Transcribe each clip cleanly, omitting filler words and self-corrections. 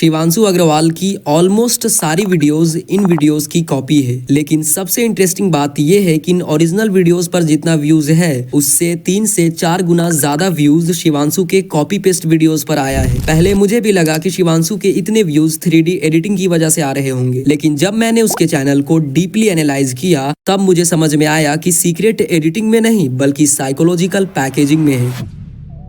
शिवांशु अग्रवाल की ऑलमोस्ट सारी videos in videos की कॉपी है, लेकिन सबसे इंटरेस्टिंग बात यह है कि इन ओरिजिनल वीडियोस पर जितना व्यूज है उससे 3 से 4 गुना ज्यादा व्यूज शिवांशु के कॉपी पेस्ट वीडियोस पर आया है। पहले मुझे भी लगा कि शिवांशु के इतने व्यूज 3D एडिटिंग की वजह से आ रहे होंगे, लेकिन जब मैंने उसके चैनल को डीपली एनालाइज किया तब मुझे समझ में आया कि सीक्रेट एडिटिंग में नहीं बल्कि साइकोलॉजिकल पैकेजिंग में है।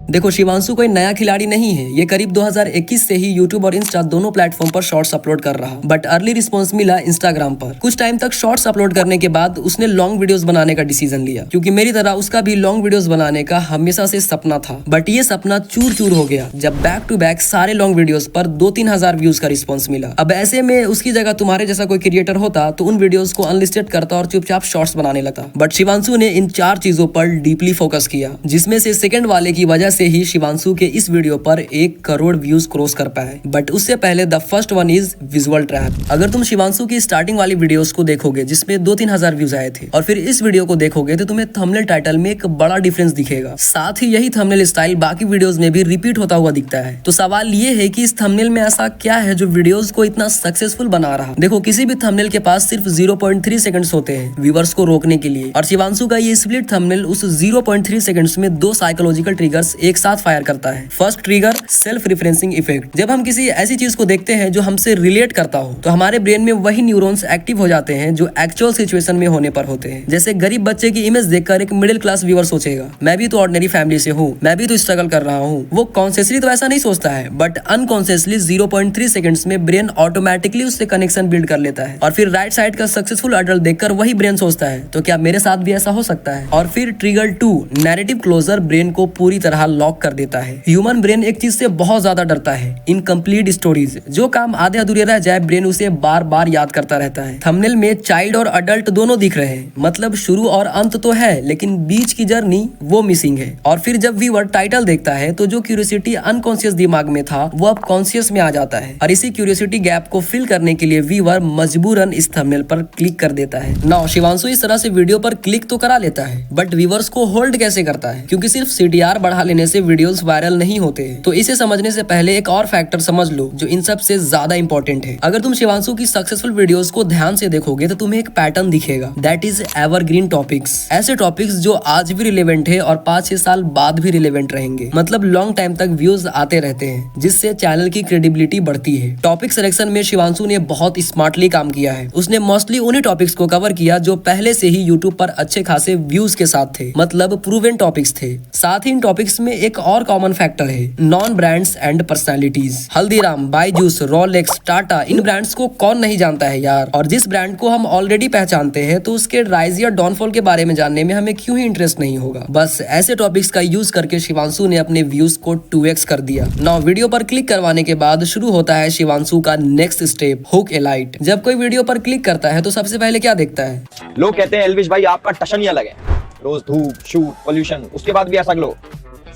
देखो, शिवांशु कोई नया खिलाड़ी नहीं है। ये करीब 2021 से ही यूट्यूब और इंस्टा दोनों प्लेटफॉर्म पर शॉर्ट्स अपलोड कर रहा, बट अर्ली रिस्पॉन्स मिला इंस्टाग्राम पर। कुछ टाइम तक शॉर्ट्स अपलोड करने के बाद उसने लॉन्ग वीडियोस बनाने का डिसीजन लिया, क्योंकि मेरी तरह उसका भी लॉन्ग वीडियोस बनाने का हमेशा से सपना था। बट ये सपना चूर चूर हो गया जब बैक टू बैक सारे लॉन्ग वीडियोस पर 2-3 हजार व्यूज का रिस्पॉन्स मिला। अब ऐसे में उसकी जगह तुम्हारे जैसा कोई क्रिएटर होता तो उन वीडियोस को अनलिस्टेड करता और चुपचाप शॉर्ट्स बनाने लगता। बट शिवांशु ने इन 4 चीजों पर डीपली फोकस किया, जिसमें से सेकंड वाले की वजह से ही शिवांशु के इस वीडियो पर 1 करोड़ व्यूज क्रॉस कर पाए। बट उससे पहले the first one is visual trap. अगर तुम शिवांशु की स्टार्टिंग वाली वीडियोस को देखोगे जिसमें 2-3 हजार व्यूज आए थे, और फिर इस वीडियो को देखोगे तो तुम्हें थंबनेल टाइटल में एक बड़ा डिफरेंस दिखेगा। साथ ही यही थंबनेल स्टाइल बाकी वीडियोस में भी रिपीट होता हुआ दिखता है। तो सवाल ये है कि इस थंबनेल में ऐसा क्या है जो वीडियोस को इतना सक्सेसफुल बना रहा। देखो, किसी भी थंबनेल के पास सिर्फ 0.3 सेकंड्स होते हैं व्यूअर्स को रोकने के लिए, और शिवांशु का ये स्प्लिट थंबनेल उस 0.3 सेकंड्स में 2 साइकोलॉजिकल ट्रिगर्स एक साथ फायर करता है। First trigger, self referencing effect. जब हम किसी ऐसी चीज को देखते हैं जो हमसे रिलेट करता हो तो हमारे ब्रेन में वही न्यूरॉन्स एक्टिव हो जाते हैं जो एक्चुअल सिचुएशन में होने पर होते हैं। जैसे गरीब बच्चे की इमेज देखकर एक मिडिल क्लास व्यूअर सोचेगा, मैं भी तो ऑर्डिनरी फैमिली से हूँ, मैं भी तो स्ट्रगल कर रहा हूँ। वो कॉन्शियसली तो ऐसा नहीं सोचता है, बट अनकॉन्शियसली 0.3 सेकंड्स में ब्रेन ऑटोमेटिकली उससे कनेक्शन बिल्ड कर लेता है। और फिर राइट साइड का सक्सेसफुल अडल्ट देखकर वही ब्रेन सोचता है, तो क्या मेरे साथ भी ऐसा हो सकता है। और फिर ट्रिगर 2, नैरेटिव क्लोजर, ब्रेन को पूरी तरह लॉक कर देता है। ह्यूमन ब्रेन एक चीज से बहुत ज्यादा डरता है, इनकम्प्लीट स्टोरीज। जो काम आधे अधूरे रह जाए ब्रेन उसे बार बार याद करता रहता है। थंबनेल में चाइल्ड और अडल्ट दोनों दिख रहे हैं, मतलब शुरू और अंत तो है, लेकिन बीच की जर्नी वो मिसिंग है। और फिर जब व्यूअर टाइटल देखता है तो जो क्यूरियोसिटी अनकॉन्शियस दिमाग में था वो अब कॉन्शियस में आ जाता है, और इसी क्यूरियोसिटी गैप को फिल करने के लिए व्यूअर मजबूरन इस थंबनेल पर क्लिक कर देता है। नाउ शिवांशु इस तरह से वीडियो पर क्लिक तो करा लेता है, बट व्यूअर्स को होल्ड कैसे करता है, क्योंकि सिर्फ CTR बढ़ा लेने से वीडियोस वायरल नहीं होते। तो इसे समझने से पहले एक और फैक्टर समझ लो जो इन सब से ज्यादा इंपॉर्टेंट है। अगर तुम शिवांशु की सक्सेसफुल वीडियोस को ध्यान से देखोगे तो तुम्हें एक पैटर्न दिखेगा, दैट इज एवरग्रीन टॉपिक्स। ऐसे टॉपिक्स जो आज भी रिलेवेंट है और 5-6 साल बाद भी रिलेवेंट रहेंगे, मतलब लॉन्ग टाइम तक व्यूज आते रहते हैं, जिससे चैनल की क्रेडिबिलिटी बढ़ती है। टॉपिक सिलेक्शन में शिवांशु ने बहुत स्मार्टली काम किया है। उसने मोस्टली उन्हीं टॉपिक्स को कवर किया जो पहले से ही यूट्यूब पर अच्छे खासे व्यूज के साथ थे, मतलब प्रूवन टॉपिक्स थे। साथ ही इन टॉपिक्स में एक और कॉमन फैक्टर है, non brands and personalities. Haldiram, Byju's, Rolex, Tata, in brands को कौन नहीं जानता है यार। और जिस ब्रांड को हम ऑलरेडी पहचानते हैं तो उसके राइज या डाउनफॉल के बारे में जानने में हमें क्यों ही इंटरेस्ट नहीं होगा। बस ऐसे टॉपिक्स का यूज करके शिवांशु ने अपने व्यूज को 2x कर दिया। नाउ वीडियो पर क्लिक करवाने के बाद शुरू होता है शिवांशु का नेक्स्ट स्टेप, हुक एलाइट। जब कोई वीडियो पर क्लिक करता है तो सबसे पहले क्या देखता है? लोग कहते हैं एल्विश भाई आपका टशन ही अलग है, रोज धूप, शूट, पोल्यूशन, उसके बाद भी ऐसा ग्लो।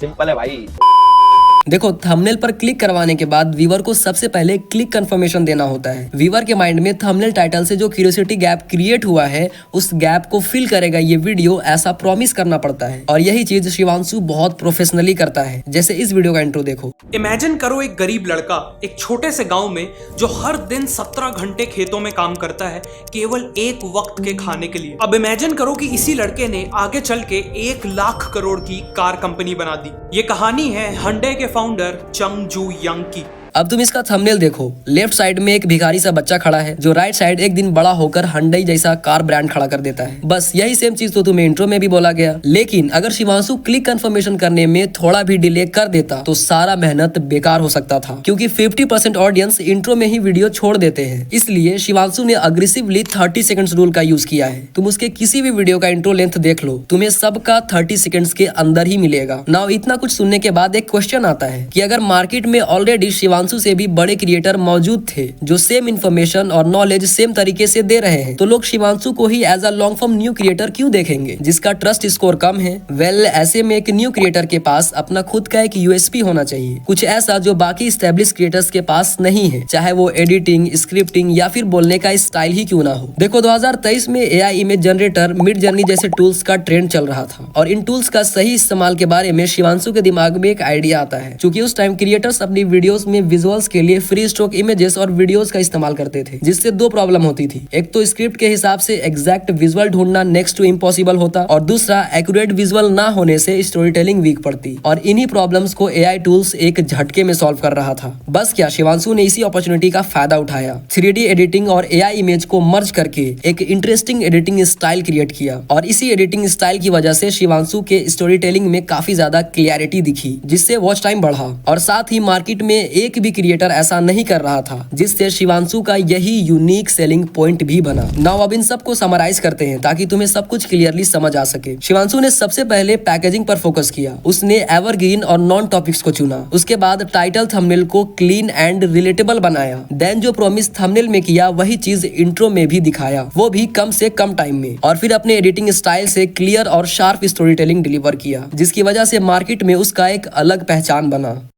सिंपल है भाई। देखो, थंबनेल पर क्लिक करवाने के बाद व्यूअर को सबसे पहले क्लिक कंफर्मेशन देना होता है। व्यूअर के माइंड में थंबनेल टाइटल से जो क्यूरियोसिटी गैप क्रिएट हुआ है उस गैप को फिल करेगा ये वीडियो, ऐसा प्रॉमिस करना पड़ता है। और यही चीज शिवांशु बहुत प्रोफेशनली करता है। जैसे इस वीडियो का इंट्रो देखो। इमेजिन करो एक गरीब लड़का एक छोटे से गांव में जो हर दिन 17 घंटे खेतों में काम करता है केवल एक वक्त के खाने के लिए। अब इमेजिन करो कि इसी लड़के ने आगे चल के 1 लाख करोड़ की कार कंपनी बना दी। ये कहानी है हंडे के फाउंडर चंग जू यंग की। अब तुम इसका थंबनेल देखो। लेफ्ट साइड में एक भिखारी सा बच्चा खड़ा है जो राइट साइड एक दिन बड़ा होकर हंडई जैसा कार ब्रांड खड़ा कर देता है। बस यही सेम चीज तो तुम्हें इंट्रो में भी बोला गया। लेकिन अगर शिवांशु क्लिक कंफर्मेशन करने में थोड़ा भी डिले कर देता तो सारा मेहनत बेकार हो सकता था, क्योंकि 50% ऑडियंस इंट्रो में ही वीडियो छोड़ देते हैं। इसलिए शिवांशु ने अग्रेसिवली 30 सेकंड्स रूल का यूज किया है। तुम उसके किसी भी वीडियो का इंट्रो लेंथ देख लो, तुम्हें सबका 30 सेकंड्स के अंदर ही मिलेगा। नाउ इतना कुछ सुनने के बाद एक क्वेश्चन आता है कि अगर मार्केट में ऑलरेडी शिवांशु से भी बड़े क्रिएटर मौजूद थे जो सेम इन्फॉर्मेशन और नॉलेज सेम तरीके से दे रहे हैं, तो लोग शिवांशु को ही as a long form new creator क्यों देखेंगे जिसका ट्रस्ट स्कोर कम है? वेल, ऐसे में एक न्यू क्रिएटर के पास अपना खुद का एक यूएसपी होना चाहिए, कुछ ऐसा जो बाकी एस्टेब्लिश क्रिएटर्स के पास नहीं है, चाहे वो एडिटिंग, स्क्रिप्टिंग या फिर बोलने का स्टाइल ही क्यों ना हो। देखो, 2023 में AI image generator, mid journey जैसे टूल्स का ट्रेंड चल रहा था, और इन टूल्स का सही इस्तेमाल के बारे में शिवांशु के दिमाग में एक आइडिया आता है। क्योंकि उस टाइम क्रिएटर्स अपनी वीडियोस में विजुअल्स के लिए फ्री स्ट्रोक इमेजेस और वीडियोस का इस्तेमाल करते थे, जिससे दो प्रॉब्लम होती थी। एक तो स्क्रिप्ट के हिसाब से एग्जैक्ट विजुअल ढूंढना नेक्स्ट टू इम्पॉसिबल होता और दूसरा एक्यूरेट विजुअल ना होने से स्टोरी टेलिंग वीक पड़ती। और इन्हीं प्रॉब्लम्स को एआई टूल्स एक झटके में सॉल्व कर रहा था। बस क्या, शिवांशु ने इसी अपॉर्चुनिटी का फायदा उठाया, 3D एडिटिंग और एआई इमेज को मर्ज करके एक इंटरेस्टिंग एडिटिंग स्टाइल क्रिएट किया। और इसी एडिटिंग स्टाइल की वजह से शिवांशु के स्टोरी टेलिंग में काफी ज्यादा क्लियरिटी दिखी, जिससे वॉच टाइम बढ़ा। और साथ ही मार्केट में एक भी क्रिएटर ऐसा नहीं कर रहा था, जिससे शिवांशु का यही यूनिक सेलिंग पॉइंट भी बना। नाउ अब इन सबको समराइज करते हैं ताकि तुम्हें सब कुछ क्लियरली समझ आ सके। शिवांशु ने सबसे पहले पैकेजिंग पर फोकस किया। उसने एवरग्रीन और नॉन टॉपिक्स को चुना। उसके बाद टाइटल थंबनेल को क्लीन एंड रिलेटेबल बनाया। देन जो प्रॉमिस थंबनेल में किया वही चीज इंट्रो में भी दिखाया, वो भी कम से कम टाइम में। और फिर अपने एडिटिंग स्टाइल से क्लियर और शार्प स्टोरी टेलिंग डिलीवर किया, जिसकी वजह से मार्केट में उसका एक अलग पहचान बना।